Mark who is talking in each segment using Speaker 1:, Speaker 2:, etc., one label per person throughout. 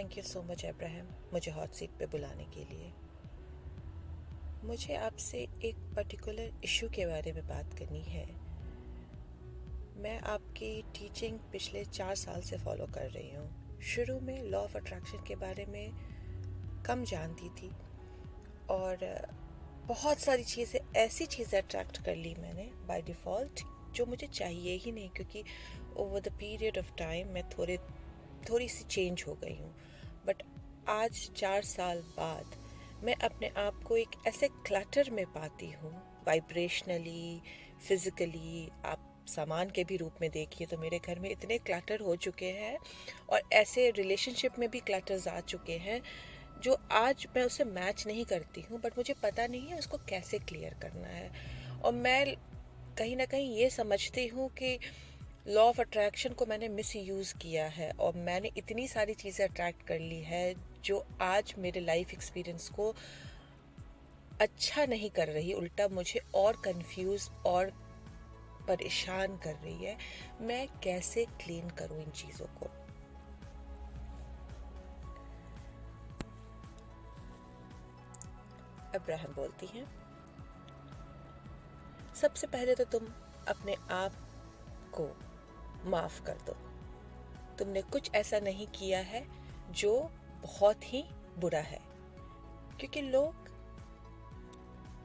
Speaker 1: Thank you so much Abraham, मुझे hot seat पे बुलाने के लिए। मुझे आपसे एक पर्टिकुलर इशू के बारे में बात करनी है। मैं आपकी टीचिंग पिछले 4 साल से फॉलो कर रही हूँ। शुरू में लॉ ऑफ अट्रैक्शन के बारे में कम जानती थी और बहुत सारी चीज़ें, ऐसी चीज़ें अट्रैक्ट कर ली मैंने बाय डिफ़ॉल्ट जो मुझे चाहिए ही नहीं, क्योंकि over the period of time मैं थोड़ी सी चेंज हो गई हूँ। बट आज 4 साल बाद मैं अपने आप को एक ऐसे क्लटर में पाती हूँ, वाइब्रेशनली, फिज़िकली। आप सामान के भी रूप में देखिए तो मेरे घर में इतने क्लटर हो चुके हैं और ऐसे रिलेशनशिप में भी क्लटर्स आ चुके हैं जो आज मैं उसे मैच नहीं करती हूँ, बट मुझे पता नहीं है उसको कैसे क्लियर करना है। और मैं कहीं ना कहीं ये समझती हूँ कि लॉ ऑफ अट्रैक्शन को मैंने मिस यूज़ किया है और मैंने इतनी सारी चीज़ें अट्रैक्ट कर ली है जो आज मेरे लाइफ एक्सपीरियंस को अच्छा नहीं कर रही, उल्टा मुझे और कंफ्यूज और परेशान कर रही है। मैं कैसे क्लीन करूं इन चीज़ों को? अब्राहम बोलती हैं, सबसे पहले तो तुम अपने आप को माफ़ कर दो। तुमने कुछ ऐसा नहीं किया है जो बहुत ही बुरा है, क्योंकि लोग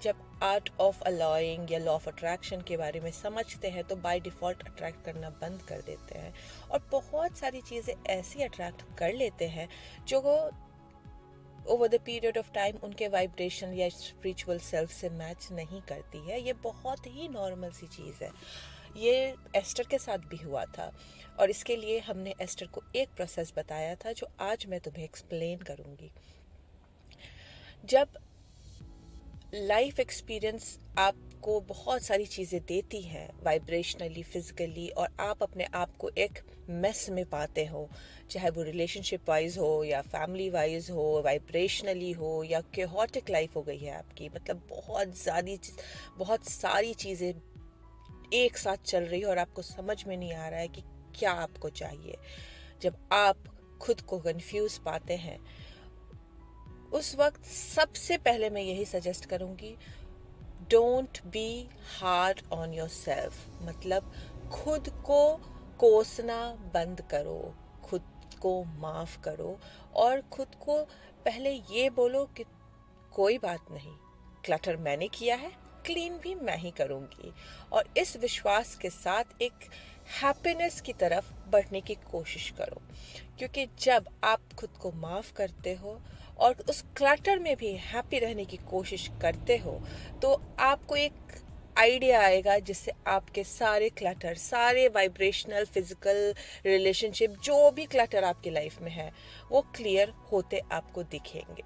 Speaker 1: जब आर्ट ऑफ अलाउइंग या लॉ ऑफ अट्रैक्शन के बारे में समझते हैं तो बाय डिफ़ॉल्ट अट्रैक्ट करना बंद कर देते हैं और बहुत सारी चीज़ें ऐसी अट्रैक्ट कर लेते हैं जो over the period of time उनके वाइब्रेशन या स्पिरिचुअल सेल्फ से मैच नहीं करती है। ये बहुत ही नॉर्मल सी चीज़ है। ये एस्टर के साथ भी हुआ था और इसके लिए हमने एस्टर को एक प्रोसेस बताया था जो आज मैं तुम्हें एक्सप्लेन करूँगी। जब लाइफ एक्सपीरियंस आपको बहुत सारी चीज़ें देती हैं, वाइब्रेशनली, फिजिकली, और आप अपने आप को एक मेस में पाते हो, चाहे वो रिलेशनशिप वाइज हो या फैमिली वाइज हो, वाइब्रेशनली हो या केओटिक लाइफ हो गई है आपकी, मतलब बहुत सारी चीज़ें एक साथ चल रही है और आपको समझ में नहीं आ रहा है कि क्या आपको चाहिए। जब आप खुद को कंफ्यूज पाते हैं उस वक्त सबसे पहले मैं यही सजेस्ट करूँगी, don't be hard on your self. मतलब खुद को कोसना बंद करो, खुद को माफ़ करो और खुद को पहले ये बोलो कि कोई बात नहीं, क्लटर मैंने किया है, क्लीन भी मैं ही करूँगी। और इस विश्वास के साथ एक हैप्पीनेस की तरफ बढ़ने की कोशिश करो, क्योंकि जब आप खुद को माफ़ करते हो और उस क्लटर में भी हैप्पी रहने की कोशिश करते हो तो आपको एक आइडिया आएगा जिससे आपके सारे क्लटर, सारे वाइब्रेशनल, फिजिकल, रिलेशनशिप, जो भी क्लटर आपकी लाइफ में है वो क्लियर होते आपको दिखेंगे।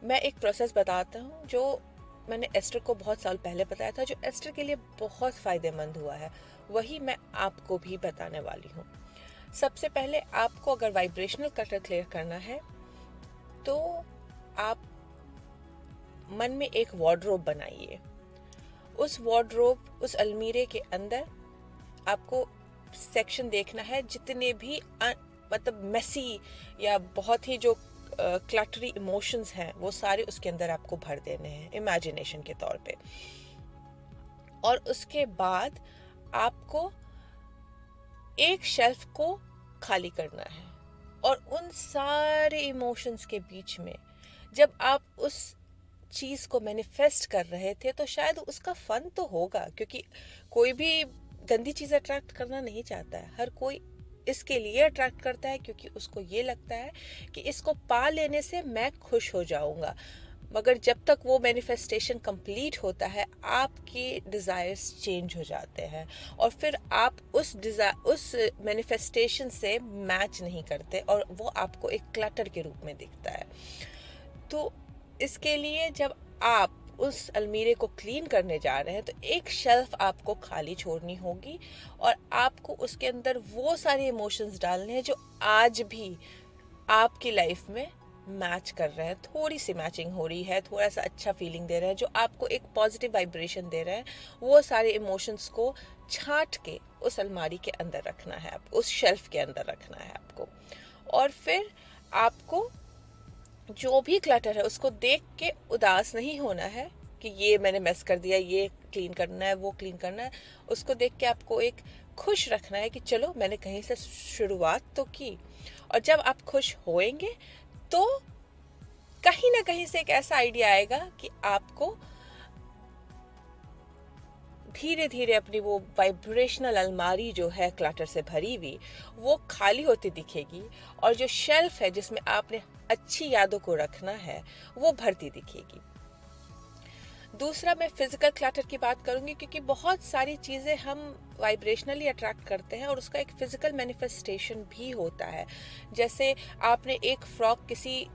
Speaker 1: मैं एक प्रोसेस बताता हूँ जो मैंने एस्टर को बहुत साल पहले बताया था, जो एस्टर के लिए बहुत फ़ायदेमंद हुआ है, वही मैं आपको भी बताने वाली हूँ। सबसे पहले आपको अगर वाइब्रेशनल क्लटर क्लियर करना है तो आप मन में एक वार्डरोब बनाइए। उस वार्डरोब, उस अलमीरे के अंदर आपको सेक्शन देखना है जितने भी मतलब मेसी या बहुत ही जो क्लटरी इमोशंस हैं वो सारे उसके अंदर आपको भर देने हैं इमेजिनेशन के तौर पे। और उसके बाद आपको एक शेल्फ को खाली करना है और उन सारे इमोशंस के बीच में जब आप उस चीज़ को मैनिफेस्ट कर रहे थे तो शायद उसका फन तो होगा, क्योंकि कोई भी गंदी चीज़ अट्रैक्ट करना नहीं चाहता है। हर कोई इसके लिए अट्रैक्ट करता है क्योंकि उसको ये लगता है कि इसको पा लेने से मैं खुश हो जाऊंगा। मगर जब तक वो मैनिफेस्टेशन कंप्लीट होता है आपके डिज़ायर्स चेंज हो जाते हैं और फिर आप उस मैनिफेस्टेशन से मैच नहीं करते और वो आपको एक क्लटर के रूप में दिखता है। तो इसके लिए जब आप उस अलमीरे को क्लीन करने जा रहे हैं तो एक शेल्फ आपको खाली छोड़नी होगी और आपको उसके अंदर वो सारे इमोशंस डालने हैं जो आज भी आपकी लाइफ में मैच कर रहे हैं, थोड़ी सी मैचिंग हो रही है, थोड़ा सा अच्छा फीलिंग दे रहे हैं, जो आपको एक पॉजिटिव वाइब्रेशन दे रहे हैं। वो सारे इमोशंस को छांट के उस अलमारी के अंदर रखना है, आपको उस शेल्फ के अंदर रखना है आपको। और फिर आपको जो भी क्लटर है उसको देख के उदास नहीं होना है कि ये मैंने मिस कर दिया, ये क्लीन करना है, वो क्लीन करना है। उसको देख के आपको एक खुश रखना है कि चलो मैंने कहीं से शुरुआत तो की। और जब आप खुश होएंगे तो कहीं ना कहीं से एक ऐसा आइडिया आएगा कि आपको धीरे धीरे अपनी वो वाइब्रेशनल अलमारी जो है क्लटर से भरी हुई, वो खाली होती दिखेगी, और जो शेल्फ है जिसमें आपने अच्छी यादों को रखना है वो भरती दिखेगी। दूसरा, मैं फिजिकल क्लटर की बात करूंगी, क्योंकि बहुत सारी चीज़ें हम वाइब्रेशनली अट्रैक्ट करते हैं और उसका एक फिजिकल मैनिफेस्टेशन भी होता है। जैसे आपने एक फ्रॉक किसी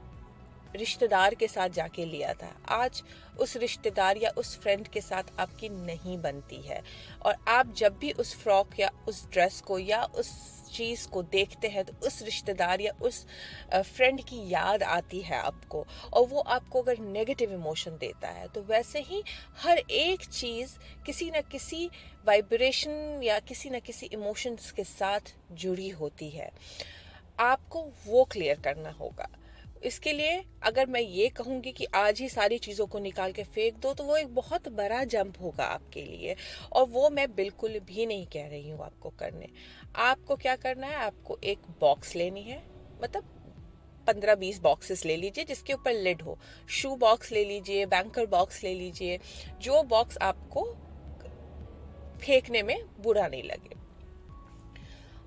Speaker 1: रिश्तेदार के साथ जाके लिया था, आज उस रिश्तेदार या उस फ्रेंड के साथ आपकी नहीं बनती है, और आप जब भी उस फ्रॉक या उस ड्रेस को या उस चीज़ को देखते हैं तो उस रिश्तेदार या उस फ्रेंड की याद आती है आपको, और वो आपको अगर नेगेटिव इमोशन देता है, तो वैसे ही हर एक चीज़ किसी न किसी वाइब्रेशन या किसी न किसी इमोशंस के साथ जुड़ी होती है। आपको वो क्लियर करना होगा। इसके लिए अगर मैं ये कहूँगी कि आज ही सारी चीज़ों को निकाल के फेंक दो, तो वो एक बहुत बड़ा जंप होगा आपके लिए, और वो मैं बिल्कुल भी नहीं कह रही हूँ आपको करने। आपको क्या करना है, आपको एक बॉक्स लेनी है, मतलब 15-20 बॉक्सेस ले लीजिए जिसके ऊपर लिड हो। शू बॉक्स ले लीजिए, बैंकर बॉक्स ले लीजिए, जो बॉक्स आपको फेंकने में बुरा नहीं लगे।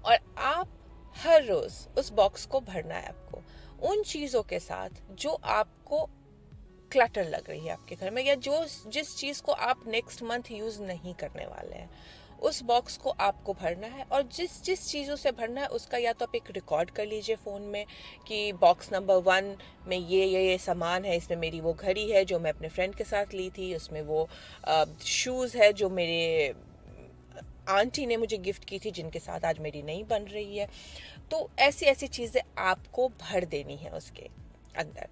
Speaker 1: और आप हर रोज उस बॉक्स को भरना है आपको उन चीजों के साथ जो आपको क्लटर लग रही है आपके घर में, या जो जिस चीज को आप नेक्स्ट मंथ यूज नहीं करने वाले हैं, उस बॉक्स को आपको भरना है। और जिस जिस चीज़ों से भरना है उसका या तो आप एक रिकॉर्ड कर लीजिए फ़ोन में कि बॉक्स नंबर 1 में ये सामान है, इसमें मेरी वो घड़ी है जो मैं अपने फ्रेंड के साथ ली थी, उसमें वो शूज़ है जो मेरे आंटी ने मुझे गिफ्ट की थी, जिनके साथ आज मेरी नहीं बन रही है। तो ऐसी ऐसी चीज़ें आपको भर देनी है उसके अंदर।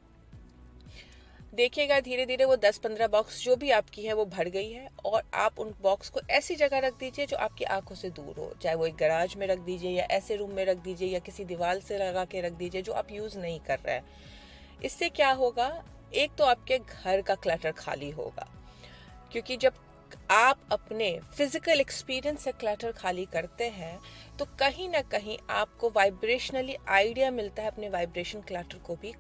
Speaker 1: देखिएगा धीरे धीरे वो 10-15 बॉक्स जो भी आपकी है वो भर गई है, और आप उन बॉक्स को ऐसी जगह रख दीजिए जो आपकी आंखों से दूर हो, चाहे वो एक गराज में रख दीजिए या ऐसे रूम में रख दीजिए या किसी दीवार से लगा के रख दीजिए जो आप यूज़ नहीं कर रहे हैं। इससे क्या होगा, एक तो आपके घर का क्लटर खाली होगा, क्योंकि जब आप अपने फिजिकल एक्सपीरियंस से क्लटर खाली करते हैं तो कहीं ना कहीं आपको वाइब्रेशनली आइडिया मिलता है अपने वाइब्रेशन क्लटर को भी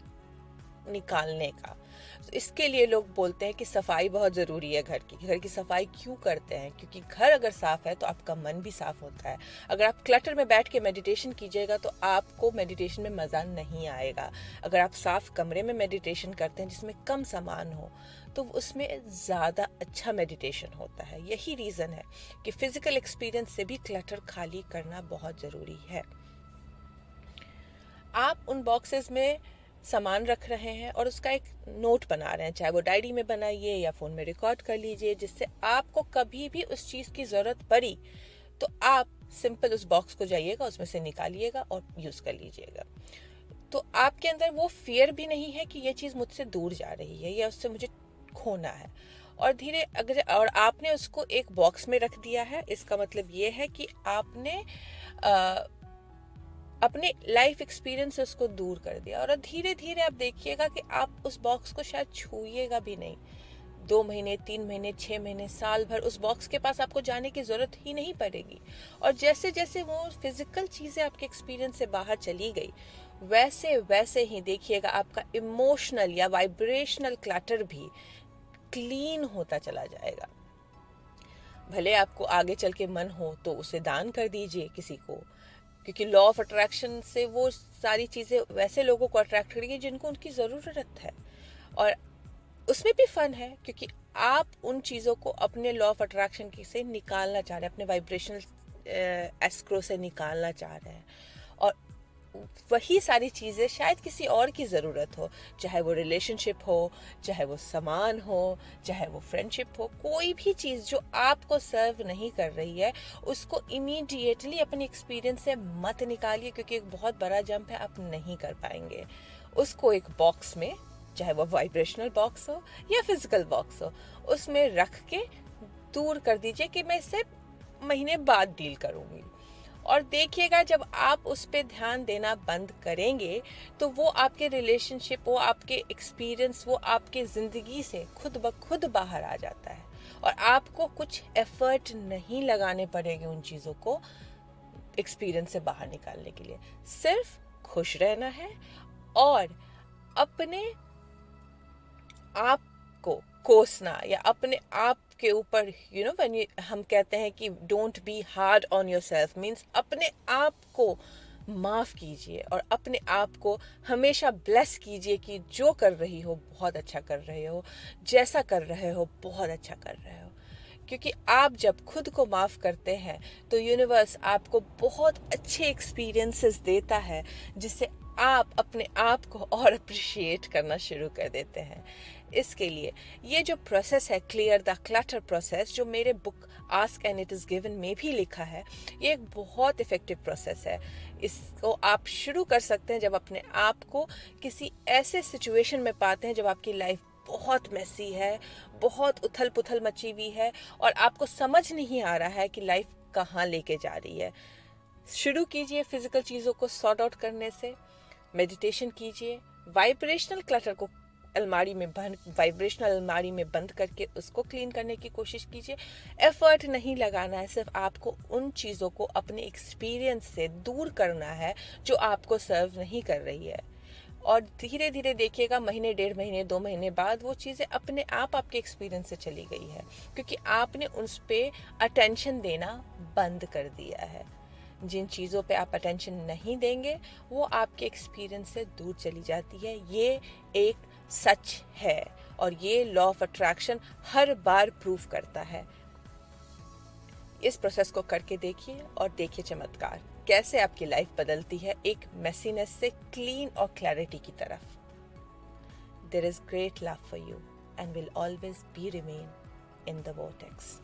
Speaker 1: निकालने का। तो इसके लिए लोग बोलते हैं कि सफाई बहुत ज़रूरी है घर की सफाई क्यों करते हैं, क्योंकि घर अगर साफ़ है तो आपका मन भी साफ़ होता है। अगर आप क्लटर में बैठ के मेडिटेशन कीजिएगा तो आपको मेडिटेशन में मज़ा नहीं आएगा। अगर आप साफ़ कमरे में मेडिटेशन करते हैं जिसमें कम सामान हो तो उसमें ज़्यादा अच्छा मेडिटेशन होता है। यही रीज़न है कि फ़िज़िकल एक्सपीरियंस से भी क्लटर खाली करना बहुत ज़रूरी है। आप उन बॉक्सेस में सामान रख रहे हैं और उसका एक नोट बना रहे हैं, चाहे वो डायरी में बनाइए या फ़ोन में रिकॉर्ड कर लीजिए, जिससे आपको कभी भी उस चीज़ की ज़रूरत पड़ी तो आप सिंपल उस बॉक्स को जाइएगा, उसमें से निकालिएगा और यूज़ कर लीजिएगा। तो आपके अंदर वो फियर भी नहीं है कि ये चीज़ मुझसे दूर जा रही है या उससे मुझे खोना है। और आपने उसको एक बॉक्स में रख दिया है, इसका मतलब ये है कि आपने अपने लाइफ एक्सपीरियंस से उसको दूर कर दिया। और धीरे धीरे आप देखिएगा कि आप उस बॉक्स को शायद छूइएगा भी नहीं। 2 महीने, 3 महीने, 6 महीने, साल भर उस बॉक्स के पास आपको जाने की ज़रूरत ही नहीं पड़ेगी। और जैसे जैसे वो फिजिकल चीज़ें आपके एक्सपीरियंस से बाहर चली गई, वैसे वैसे ही देखिएगा आपका इमोशनल या वाइब्रेशनल क्लटर भी क्लीन होता चला जाएगा। भले आपको आगे चल के मन हो तो उसे दान कर दीजिए किसी को, क्योंकि लॉ ऑफ अट्रैक्शन से वो सारी चीज़ें वैसे लोगों को अट्रैक्ट करेगी जिनको उनकी ज़रूरत है। और उसमें भी फन है क्योंकि आप उन चीज़ों को अपने लॉ ऑफ अट्रैक्शन से निकालना चाह रहे हैं, अपने वाइब्रेशनल एस्क्रो से निकालना चाह रहे हैं। और वही सारी चीज़ें शायद किसी और की ज़रूरत हो, चाहे वो रिलेशनशिप हो, चाहे वो सामान हो, चाहे वो फ्रेंडशिप हो, कोई भी चीज़ जो आपको सर्व नहीं कर रही है उसको इमीडिएटली अपने एक्सपीरियंस से मत निकालिए, क्योंकि एक बहुत बड़ा जंप है, आप नहीं कर पाएंगे। उसको एक बॉक्स में, चाहे वो वाइब्रेशनल बॉक्स हो या फिजिकल बॉक्स हो, उसमें रख के दूर कर दीजिए कि मैं इससे महीने बाद डील करूँगी। और देखिएगा जब आप उस पे ध्यान देना बंद करेंगे तो वो आपके रिलेशनशिप, वो आपके एक्सपीरियंस, वो आपके ज़िंदगी से खुद ब खुद बाहर आ जाता है और आपको कुछ एफर्ट नहीं लगाने पड़ेंगे उन चीज़ों को एक्सपीरियंस से बाहर निकालने के लिए। सिर्फ खुश रहना है और अपने आप को कोसना या अपने आप के ऊपर व्हेन हम कहते हैं कि don't be hard on yourself, means अपने आप को माफ़ कीजिए और अपने आप को हमेशा ब्लेस कीजिए कि जो कर रही हो बहुत अच्छा कर रहे हो, जैसा कर रहे हो बहुत अच्छा कर रहे हो। क्योंकि आप जब खुद को माफ़ करते हैं तो यूनिवर्स आपको बहुत अच्छे एक्सपीरियंसेस देता है जिससे आप अपने आप को और अप्रिशिएट करना शुरू कर देते हैं। इसके लिए ये जो प्रोसेस है, क्लियर द क्लटर प्रोसेस, जो मेरे book ask and it is given में भी लिखा है, ये एक बहुत इफ़ेक्टिव प्रोसेस है। इसको आप शुरू कर सकते हैं जब अपने आप को किसी ऐसे सिचुएशन में पाते हैं जब आपकी लाइफ बहुत मैसी है, बहुत उथल पुथल मची हुई है और आपको समझ नहीं आ रहा है कि लाइफ कहाँ लेके जा रही है। शुरू कीजिए फिजिकल चीज़ों को सॉर्ट आउट करने से, मेडिटेशन कीजिए, वाइब्रेशनल क्लटर को वाइब्रेशनल अलमारी में बंद करके उसको क्लीन करने की कोशिश कीजिए। एफर्ट नहीं लगाना है, सिर्फ आपको उन चीज़ों को अपने एक्सपीरियंस से दूर करना है जो आपको सर्व नहीं कर रही है। और धीरे धीरे देखिएगा महीने, 1.5 महीने, 2 महीने बाद वो चीज़ें अपने आप आपके एक्सपीरियंस से चली गई है क्योंकि आपने उस पर अटेंशन देना बंद कर दिया है। जिन चीज़ों पे आप अटेंशन नहीं देंगे वो आपके एक्सपीरियंस से दूर चली जाती है। ये एक सच है और ये law of attraction her bar prove करता है। इस प्रोसेस को करके देखिए और देखिए चमत्कार कैसे आपकी लाइफ बदलती है एक मेसीनेस से क्लीन और क्लैरिटी की तरफ। There is great love for you and will always be remain in the vortex.